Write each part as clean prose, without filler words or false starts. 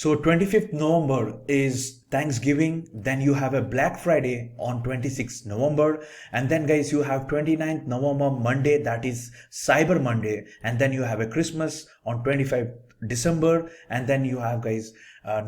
So 25th November is Thanksgiving, then you have a Black Friday on 26th November, and then guys you have 29th November Monday, that is Cyber Monday, and then you have a Christmas on 25th December, and then you have guys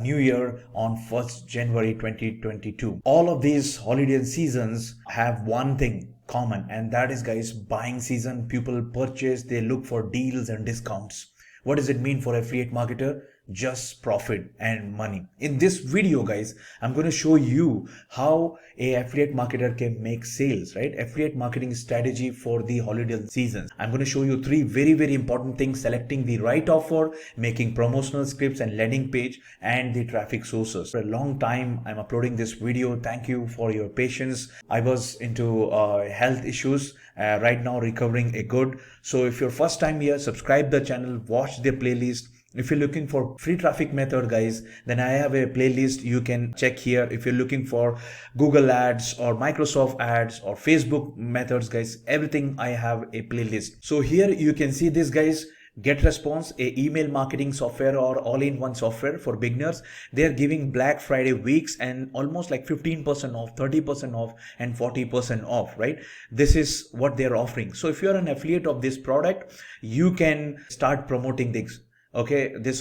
New Year on 1st January 2022. All of these holiday seasons have one thing common, and that is guys buying season. People purchase, they look for deals and discounts. What does it mean for affiliate marketer? Just profit and money. In this video guys, I'm going to show you how a affiliate marketer can make sales, right? Affiliate marketing strategy for the holiday seasons. I'm going to show you three very important things: selecting the right offer, making promotional scripts and landing page, and the traffic sources. For a long time I'm uploading this video. Thank you for your patience. I was into health issues, right now recovering a good. So if you're first time here, subscribe the channel, watch the playlist. If you're looking for free traffic method guys, then I have a playlist you can check here. If you're looking for Google ads or Microsoft ads or Facebook methods guys, everything I have a playlist. So here you can see this guys, GetResponse, a email marketing software or all-in-one software for beginners. They're giving Black Friday weeks and almost like 15% off, 30% off and 40% off, right? This is what they're offering. So if you're an affiliate of this product, you can start promoting this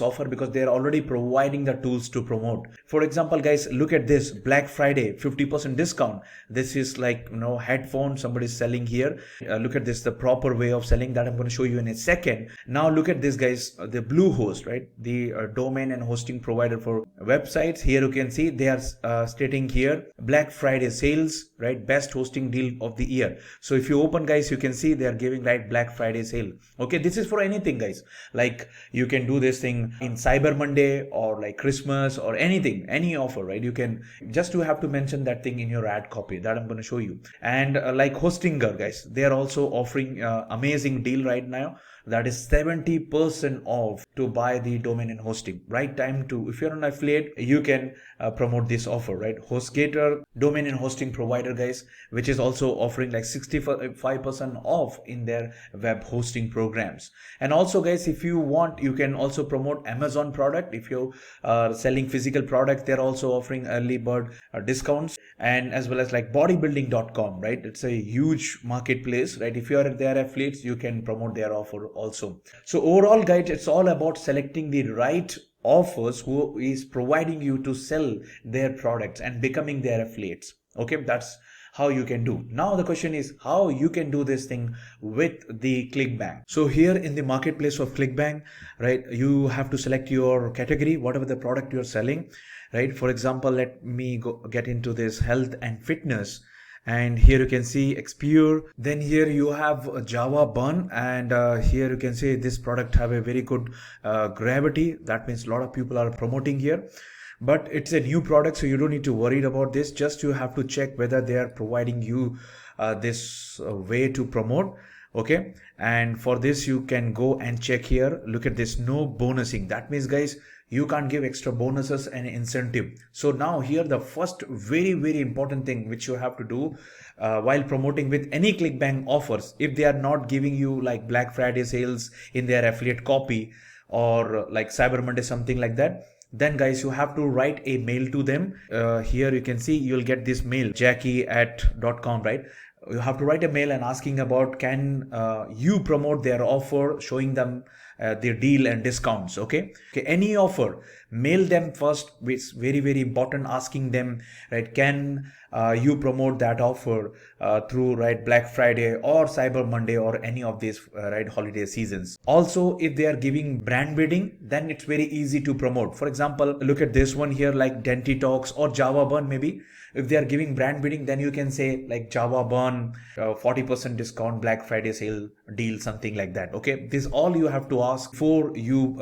offer, because they are already providing the tools to promote. For example guys, look at this Black Friday 50% discount. This is like headphone somebody's selling here. Look at this, the proper way of selling that I'm going to show you in a second. Now look at this guys, the Bluehost, right? The domain and hosting provider for websites. Here you can see they are stating here Black Friday sales, right? Best hosting deal of the year. So if you open guys, you can see they are giving right Black Friday sale. Okay, this is for anything guys, like you can do this thing in Cyber Monday or like Christmas or anything, any offer, right? You can just have to mention that thing in your ad copy that I'm going to show you. And like Hostinger guys, they are also offering amazing deal right now, that is 70% off to buy the domain and hosting. Right time to, if you're an affiliate, you can promote this offer, right? HostGator, domain and hosting provider guys, which is also offering like 65% off in their web hosting programs. And also guys, if you want, you can also promote Amazon product. If you are selling physical products, they're also offering early bird discounts. And as well as like bodybuilding.com, right? It's a huge marketplace, right? If you are their affiliates, you can promote their offer also. So overall guys, it's all about selecting the right offers who is providing you to sell their products and becoming their affiliates. Okay, that's how you can do. Now the question is how you can do this thing with the ClickBank. So here in the marketplace of ClickBank, right, you have to select your category, whatever the product you're selling, right? For example, let me get into this health and fitness. And here you can see Expure. Then here you have Java Bun, and here you can see this product have a very good gravity. That means a lot of people are promoting here, but it's a new product, so you don't need to worry about this. Just you have to check whether they are providing you this way to promote. Okay, and for this you can go and check here. Look at this, no bonusing. That means guys, you can't give extra bonuses and incentive. So now here the first very important thing which you have to do while promoting with any ClickBank offers, if they are not giving you like Black Friday sales in their affiliate copy or like Cyber Monday, something like that, then guys you have to write a mail to them. Here you can see you'll get this mail, jackie@.com, right? You have to write a mail and asking about can you promote their offer, showing them their deal and discounts. Okay, any offer, mail them first. It's very important, asking them, right, can you promote that offer through right Black Friday or Cyber Monday or any of these right holiday seasons. Also, if they are giving brand bidding, then it's very easy to promote. For example, look at this one here, like Denti Talks or Java Bun. Maybe if they are giving brand bidding, then you can say like Java Bun 40% discount Black Friday sale deal, something like that. Okay, this all you have to ask before you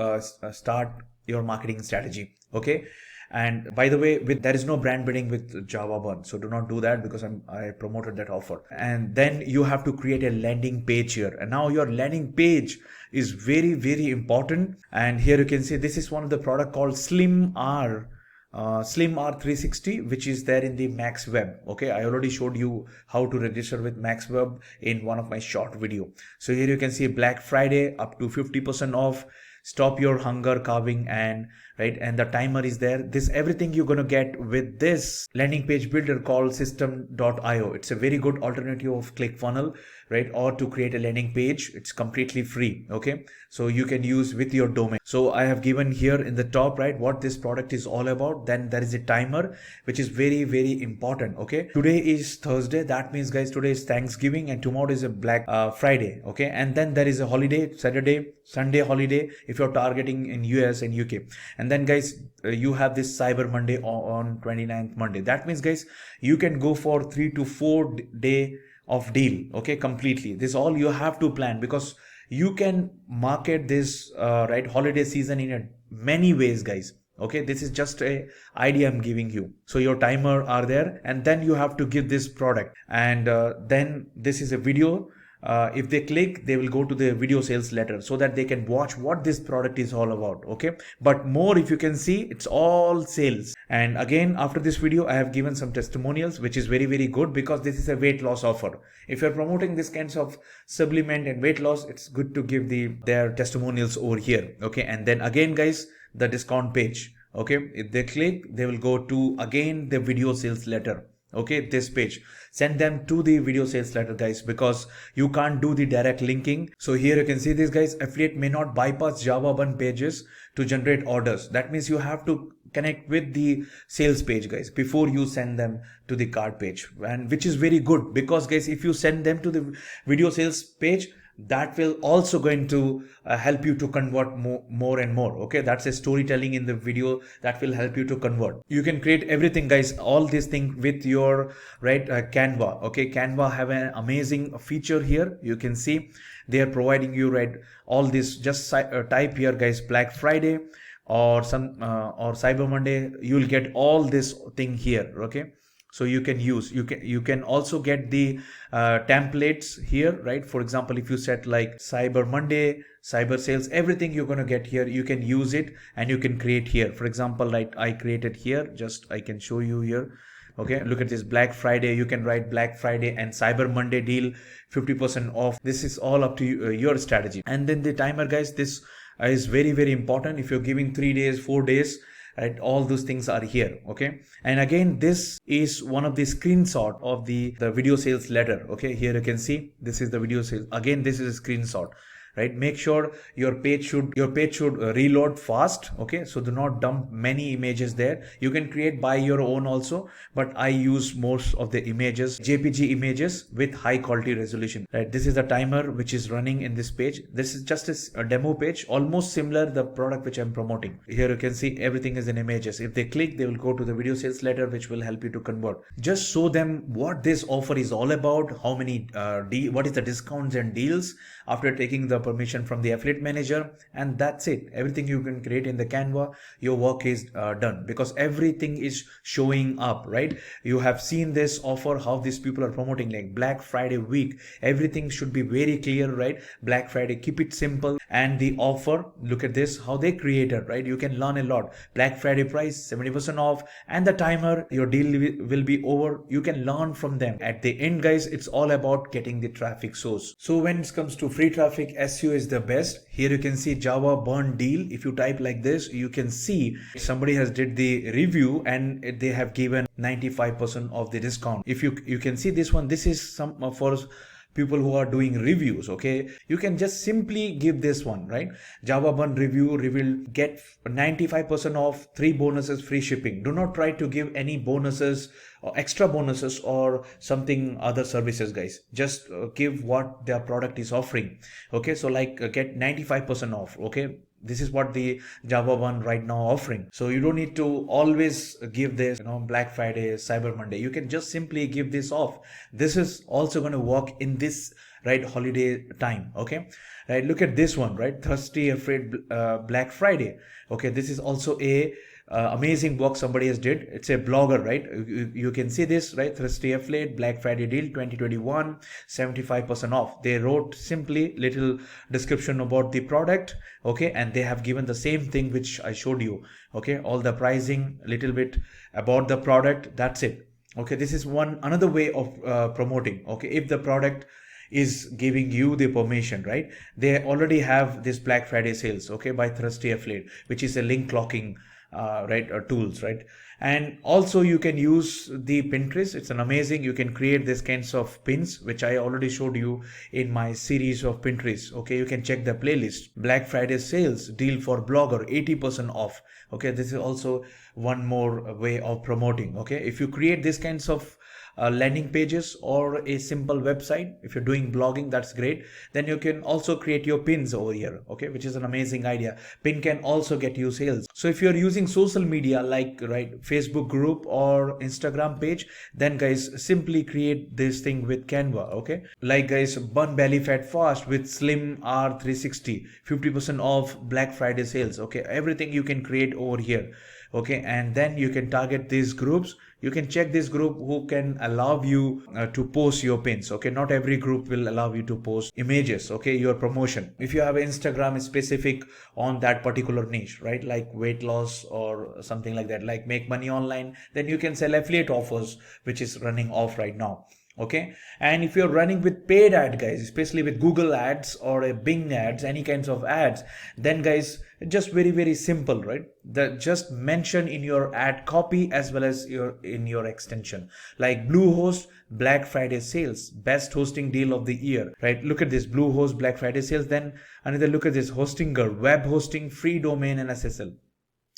start your marketing strategy. Okay, and by the way, there is no brand bidding with Java Bun, so do not do that, because I promoted that offer. And then you have to create a landing page here, and now your landing page is very important. And here you can see this is one of the product called Slim R 360, which is there in the MaxWeb. Okay, I already showed you how to register with MaxWeb in one of my short video. So here you can see Black Friday up to 50% off, stop your hunger carving and right? And the timer is there. This everything you're going to get with this landing page builder called system.io. It's a very good alternative of ClickFunnels, right? Or to create a landing page, it's completely free. Okay, so you can use with your domain. So I have given here in the top, right, what this product is all about. Then there is a timer, which is very, very important. Okay, today is Thursday. That means, guys, today is Thanksgiving and tomorrow is a Black Friday. Okay, and then there is a holiday, Saturday, Sunday holiday if you're targeting in US and UK. And then, guys, you have this Cyber Monday on 29th Monday. That means, guys, you can go for 3 to 4 day of deal. Okay, completely. This all you have to plan, because you can market this right holiday season in many ways, guys. Okay, this is just a idea I'm giving you. So your timer are there, and then you have to give this product, and then this is a video. If they click, they will go to the video sales letter so that they can watch what this product is all about. Okay, but more, if you can see, it's all sales. And again, after this video, I have given some testimonials, which is very, very good, because this is a weight loss offer. If you're promoting this kinds of supplement and weight loss, it's good to give their testimonials over here. Okay, and then again, guys, the discount page. Okay, if they click, they will go to again the video sales letter. Okay, this page, send them to the video sales letter, guys, because you can't do the direct linking. So here you can see this, guys, affiliate may not bypass JavaBun pages to generate orders. That means you have to connect with the sales page, guys, before you send them to the cart page, and which is very good, because, guys, if you send them to the video sales page, that will also going to help you to convert more and more. Okay, that's a storytelling in the video that will help you to convert. You can create everything, guys, all these things with your right Canva. Okay, Canva have an amazing feature here. You can see they are providing you right all this. Just type here, guys, Black Friday or some or Cyber Monday. You'll get all this thing here. Okay, so you can use, you can also get the templates here, right? For example, if you set like Cyber Monday, cyber sales, everything you're going to get here, you can use it and you can create here. For example, like I created here, just I can show you here. Okay, look at this Black Friday. You can write Black Friday and Cyber Monday deal 50% off. This is all up to you, your strategy. And then the timer, guys, this is very, very important. If you're giving 3 days, 4 days, right, all those things are here. Okay, and again, this is one of the screenshot of the video sales letter. Okay, here you can see this is the video sales. Again, this is a screenshot, right? Make sure your page should reload fast. Okay, so do not dump many images there. You can create by your own also, but I use most of the images, JPG images with high quality resolution, right? This is the timer which is running in this page. This is just a demo page, almost similar the product which I'm promoting. Here you can see everything is in images. If they click, they will go to the video sales letter, which will help you to convert. Just show them what this offer is all about, how many what is the discounts and deals after taking the permission from the affiliate manager, and that's it. Everything you can create in the Canva, your work is done, because everything is showing up, right? You have seen this offer, how these people are promoting like Black Friday week. Everything should be very clear, right? Black Friday, keep it simple. And the offer, look at this, how they created, right? You can learn a lot. Black Friday price 70% off, and the timer, your deal will be over. You can learn from them. At the end, guys, it's all about getting the traffic source. So when it comes to free traffic, SEO is the best. Here you can see JavaBun deal. If you type like this, you can see somebody has did the review and they have given 95% of the discount. If you can see this one, this is some for people who are doing reviews. Okay, you can just simply give this one, right? JavaBun review will get 95% off, 3 bonuses, free shipping. Do not try to give any bonuses or extra bonuses or something other services, guys. Just give what their product is offering. Okay, so like get 95% off. Okay, this is what the JavaBun right now offering. So you don't need to always give this, Black Friday, Cyber Monday. You can just simply give this off. This is also going to work in this right holiday time. Okay, right, look at this one, right? Thirsty Afraid Black Friday. Okay, this is also a amazing work somebody has did. It's a blogger, right? You can see this, right? Thirsty Affiliate Black Friday deal 2021, 75% off. They wrote simply little description about the product. Okay, and they have given the same thing which I showed you. Okay, all the pricing, little bit about the product, that's it. Okay, this is another way of promoting. Okay, if the product is giving you the permission, right? They already have this Black Friday sales, okay, by Thrusty Affiliate, which is a link clocking right, tools, right? And also you can use the Pinterest. It's an amazing, you can create this kinds of pins, which I already showed you in my series of Pinterest. Okay, you can check the playlist. Black Friday sales deal for blogger, 80% off. Okay, this is also one more way of promoting. Okay, if you create this kinds of landing pages or a simple website, if you're doing blogging, that's great. Then you can also create your pins over here, okay, which is an amazing idea. Pin can also get you sales. So if you're using social media like, right, Facebook group or Instagram page, then guys, simply create this thing with Canva. Okay, like guys, burn belly fat fast with Slim R360, 50% off Black Friday sales. Okay, everything you can create over here. Okay, and then you can target these groups. You can check this group who can allow you to post your pins. Okay, not every group will allow you to post images, okay, your promotion. If you have Instagram specific on that particular niche, right, like weight loss or something like that, like make money online, then you can sell affiliate offers, which is running off right now. Okay, and if you're running with paid ad, guys, especially with Google ads or a Bing ads, any kinds of ads, then guys, just very simple, right? Just mention in your ad copy as well as in your extension, like Bluehost Black Friday sales, best hosting deal of the year, right? Look at this, Bluehost Black Friday sales. Then another look at this, Hostinger web hosting, free domain and SSL.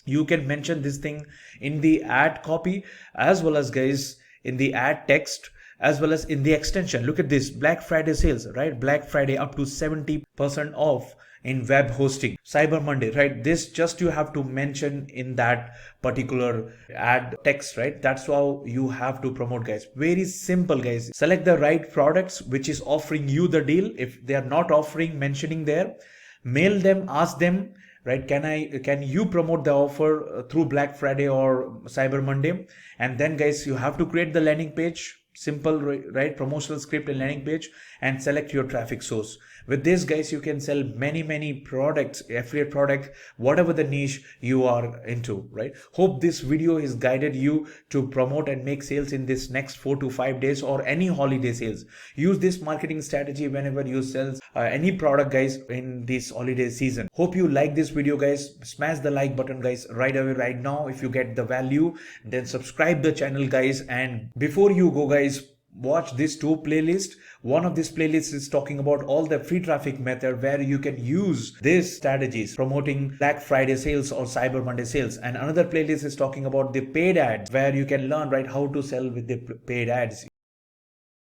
You can mention this thing in the ad copy as well as guys in the ad text as well as in the extension. Look at this, Black Friday sales, right? Black Friday up to 70% off in web hosting, Cyber Monday, right? This just you have to mention in that particular ad text, right? That's how you have to promote, guys. Very simple, guys. Select the right products which is offering you the deal. If they are not offering, mentioning there, mail them, ask them, right, can you promote the offer through Black Friday or Cyber Monday? And then guys, you have to create the landing page, simple, right, promotional script and landing page, and select your traffic source. With this, guys, you can sell many products, affiliate product, whatever the niche you are into, right? Hope this video has guided you to promote and make sales in this next 4 to 5 days or any holiday sales. Use this marketing strategy whenever you sell any product, guys, in this holiday season. Hope you like this video, guys. Smash the like button, guys, right away, right now. If you get the value, then subscribe the channel, guys. And before you go, guys, watch these two playlists. One of these playlists is talking about all the free traffic method where you can use these strategies promoting Black Friday sales or Cyber Monday sales, and another playlist is talking about the paid ads where you can learn, right, how to sell with the paid ads.